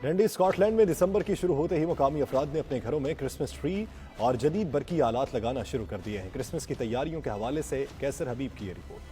डंडी स्कॉटलैंड में दिसंबर की शुरू होते ही मुकामी अफराद ने अपने घरों में क्रिसमस ट्री और जदीद बरकी आलात लगाना शुरू कर दिए हैं। क्रिसमस की तैयारियों के हवाले से कैसर हबीब की ये रिपोर्ट।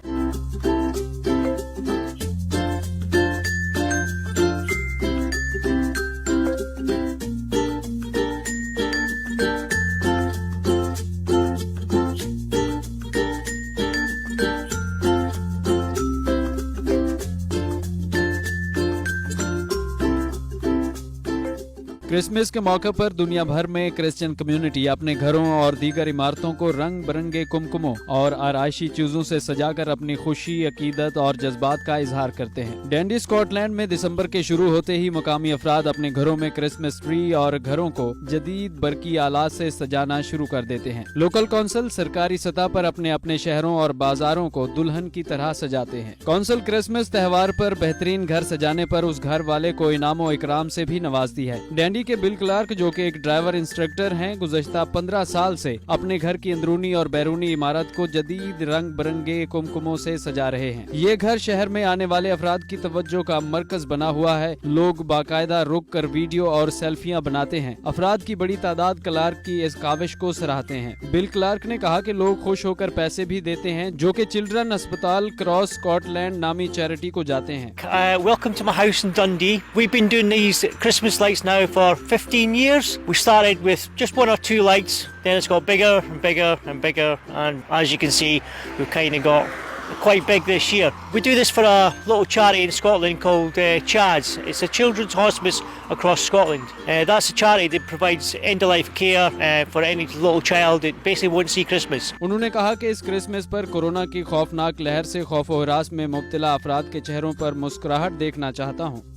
क्रिसमस के मौके पर दुनिया भर में क्रिश्चियन कम्युनिटी अपने घरों और दीगर इमारतों को रंग बिरंगे कुमकुमों और आराइशी चीजों से सजाकर अपनी खुशी, अकीदत और जज्बात का इजहार करते हैं। डंडी स्कॉटलैंड में दिसंबर के शुरू होते ही मुकामी अफराद अपने घरों में क्रिसमस ट्री और घरों को जदीद बरकी आलात से सजाना शुरू कर देते हैं। लोकल कौंसिल सरकारी सतह पर अपने अपने शहरों और बाजारों को दुल्हन की तरह सजाते हैं। कौंसिल क्रिसमस त्योहार पर बेहतरीन घर सजाने पर उस घर वाले को इनामो इकराम से भी नवाजती है। डंडी के बिल क्लार्क, जो कि एक ड्राइवर इंस्ट्रक्टर हैं, गुज़श्ता 15 साल से अपने घर की अंदरूनी और बैरूनी इमारत को जदीद रंग बिरंगे कुमकुमों से सजा रहे हैं। ये घर शहर में आने वाले अफराद की तवज्जो का मरकज बना हुआ है। लोग बाकायदा रुक कर वीडियो और सेल्फियां बनाते हैं। अफराद की बड़ी तादाद क्लार्क की इस काविश को सराहते हैं। बिल क्लार्क ने कहा कि लोग खुश होकर पैसे भी देते हैं, जो कि चिल्ड्रन अस्पताल क्रॉस स्कॉटलैंड नामी चैरिटी को जाते हैं। Welcome to my house in Dundee. We've been doing these Christmas lights now for 15 years. We started with just one or two lights, then it's got bigger and bigger and bigger, and as you can see, we've kind of got quite big this year. We do this for a little charity in Scotland called CHADS. It's a children's hospice across Scotland. That's a charity that provides end-of-life care for any little child that basically won't see Christmas. उन्होंने कहा कि इस Christmas पर corona की खौफनाक लहर से खौफ और हरास में मुब्तला अफराद के चेहरों पर मुस्कुराहट देखना चाहता हूँ।